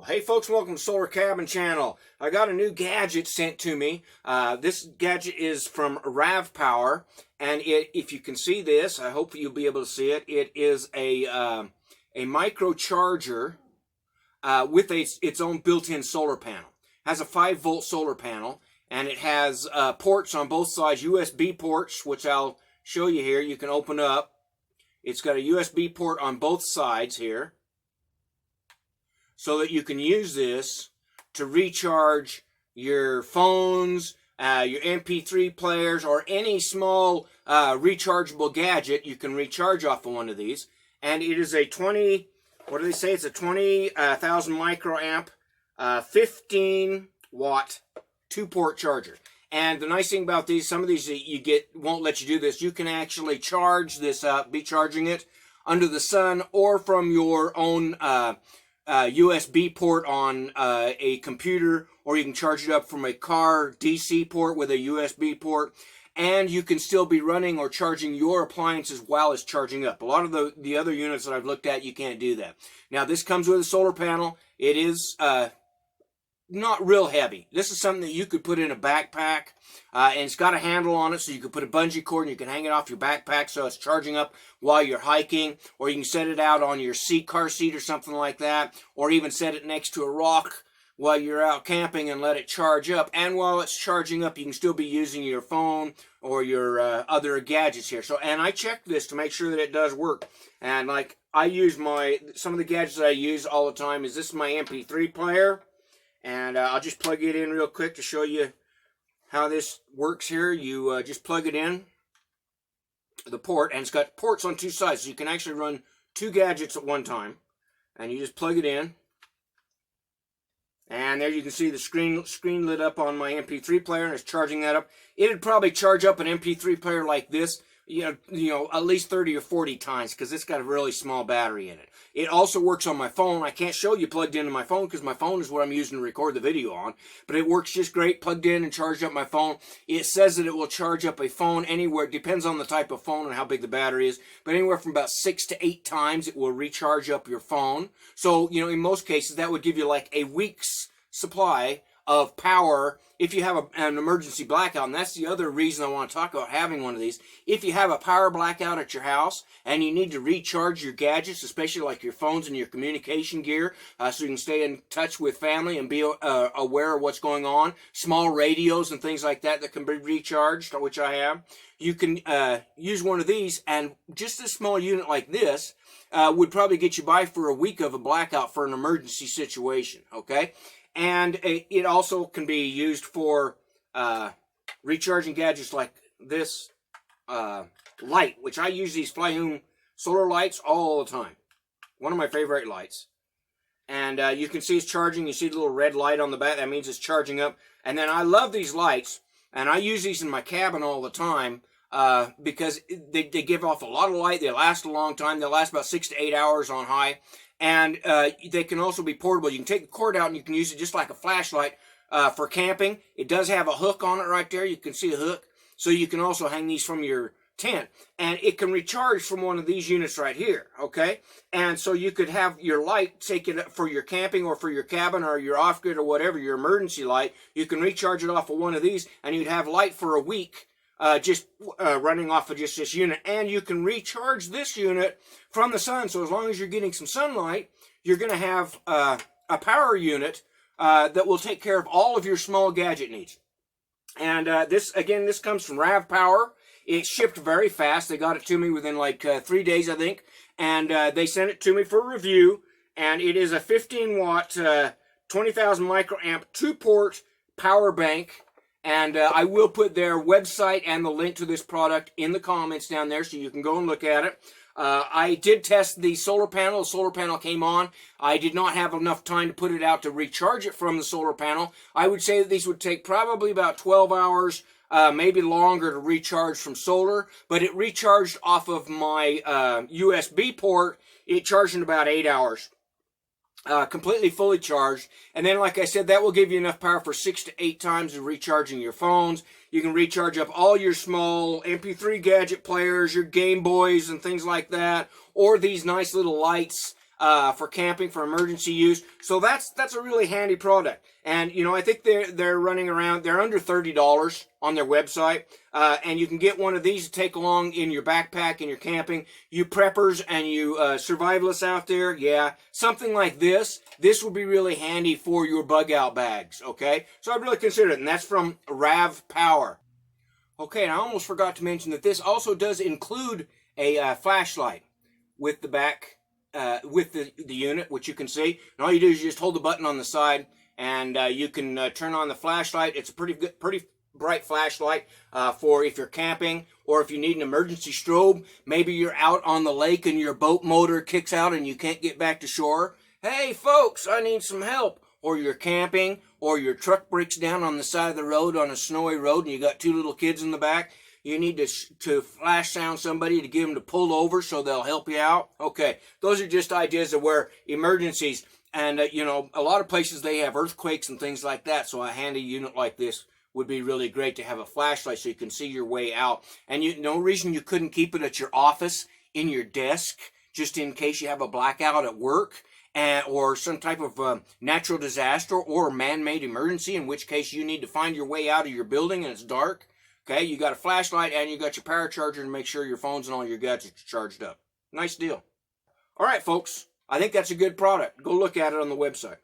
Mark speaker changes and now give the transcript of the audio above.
Speaker 1: Well, hey folks, welcome to Solarcabin channel. I got a new gadget sent to me. This gadget is from RAV Power, and if you can see this, I hope you'll be able to see it. It is a micro charger with its own built-in solar panel. It has a 5-volt solar panel, and it has ports on both sides, USB ports, which I'll show you here. You can open up. It's got a USB port on both sides here, so that you can use this to recharge your phones, your MP3 players, or any small rechargeable gadget. You can recharge off of one of these. And it is a 20, what do they say? It's a 20,000 microamp, 15 watt 2-port charger. And the nice thing about these, some of these that you get won't let you do this. You can actually charge this up, be charging it under the sun or from your own USB port on a computer, or you can charge it up from a car DC port with a USB port, and you can still be running or charging your appliances while it's charging up. A lot of the other units that I've looked at, you can't do that. Now, this comes with a solar panel. It is not real heavy. This is something that you could put in a backpack, and it's got a handle on it, so you could put a bungee cord and you can hang it off your backpack so it's charging up while you're hiking, or you can set it out on your car seat or something like that, or even set it next to a rock while you're out camping and let it charge up. And while it's charging up, you can still be using your phone or your other gadgets here. So, and I checked this to make sure that it does work. And like I use some of the gadgets that I use all the time is this is my MP3 player. And I'll just plug it in real quick to show you how this works here. You just plug it in, the port, and it's got ports on two sides, so you can actually run 2 gadgets at one time. And you just plug it in. And there you can see the screen lit up on my MP3 player, and it's charging that up. It'd probably charge up an MP3 player like this, you know, at least 30 or 40 times, because it's got a really small battery in it. It also works on my phone. I can't show you plugged into my phone because my phone is what I'm using to record the video on, but it works just great, plugged in and charged up my phone. It says that it will charge up a phone anywhere, it depends on the type of phone and how big the battery is, but anywhere from about 6 to 8 times it will recharge up your phone. So, you know, in most cases that would give you like a week's supply of power if you have an emergency blackout. And that's the other reason I want to talk about having one of these. If you have a power blackout at your house and you need to recharge your gadgets, especially like your phones and your communication gear, so you can stay in touch with family and be aware of what's going on, small radios and things like that that can be recharged, which I have, you can use one of these, and just a small unit like this would probably get you by for a week of a blackout for an emergency situation, okay? And it also can be used for recharging gadgets like this light, which I use these Flyhoom solar lights all the time. One of my favorite lights. And you can see it's charging. You see the little red light on the back. That means it's charging up. And then I love these lights, and I use these in my cabin all the time because they give off a lot of light. They last a long time. They last about 6 to 8 hours on high. And they can also be portable. You can take the cord out and you can use it just like a flashlight for camping. It does have a hook on it right there. You can see a hook. So you can also hang these from your tent. And it can recharge from one of these units right here, okay? And so you could have your light, take it for your camping or for your cabin or your off-grid or whatever, your emergency light. You can recharge it off of one of these, and you'd have light for a week. Just running off of just this unit. And you can recharge this unit from the sun. So as long as you're getting some sunlight, you're going to have a power unit that will take care of all of your small gadget needs. And this comes from RAV Power. It shipped very fast. They got it to me within like 3 days, I think. And they sent it to me for review. And it is a 15 watt, 20,000 microamp 2-port power bank. And I will put their website and the link to this product in the comments down there so you can go and look at it. I did test the solar panel. The solar panel came on. I did not have enough time to put it out to recharge it from the solar panel. I would say that these would take probably about 12 hours, maybe longer to recharge from solar. But it recharged off of my USB port. It charged in about 8 hours. Completely fully charged. And then, like I said, that will give you enough power for 6 to 8 times of recharging your phones. You can recharge up all your small MP3 gadget players, your Game Boys and things like that, or these nice little lights for camping, for emergency use. So that's a really handy product. And you know, I think they're running around, they're under $30 on their website. And you can get one of these to take along in your backpack in your camping. You preppers and you survivalists out there, yeah, something like this would be really handy for your bug out bags. Okay, so I'd really consider it. And that's from RAV Power. Okay, and I almost forgot to mention that this also does include a flashlight with the back, with the unit, which you can see. And all you do is you just hold the button on the side, and you can turn on the flashlight. It's a pretty bright flashlight for if you're camping, or if you need an emergency strobe. Maybe you're out on the lake and your boat motor kicks out and you can't get back to shore. Hey, folks, I need some help. Or you're camping, or your truck breaks down on the side of the road on a snowy road and you got two little kids in the back. You need to flash sound somebody to get them to pull over so they'll help you out. Okay, those are just ideas of where emergencies, and you know, a lot of places they have earthquakes and things like that, so a handy unit like this would be really great to have a flashlight so you can see your way out. And no reason you couldn't keep it at your office, in your desk, just in case you have a blackout at work. Or some type of natural disaster or man-made emergency, in which case you need to find your way out of your building and it's dark. Okay, you got a flashlight and you got your power charger to make sure your phones and all your gadgets are charged up. Nice deal. All right, folks, I think that's a good product. Go look at it on the website.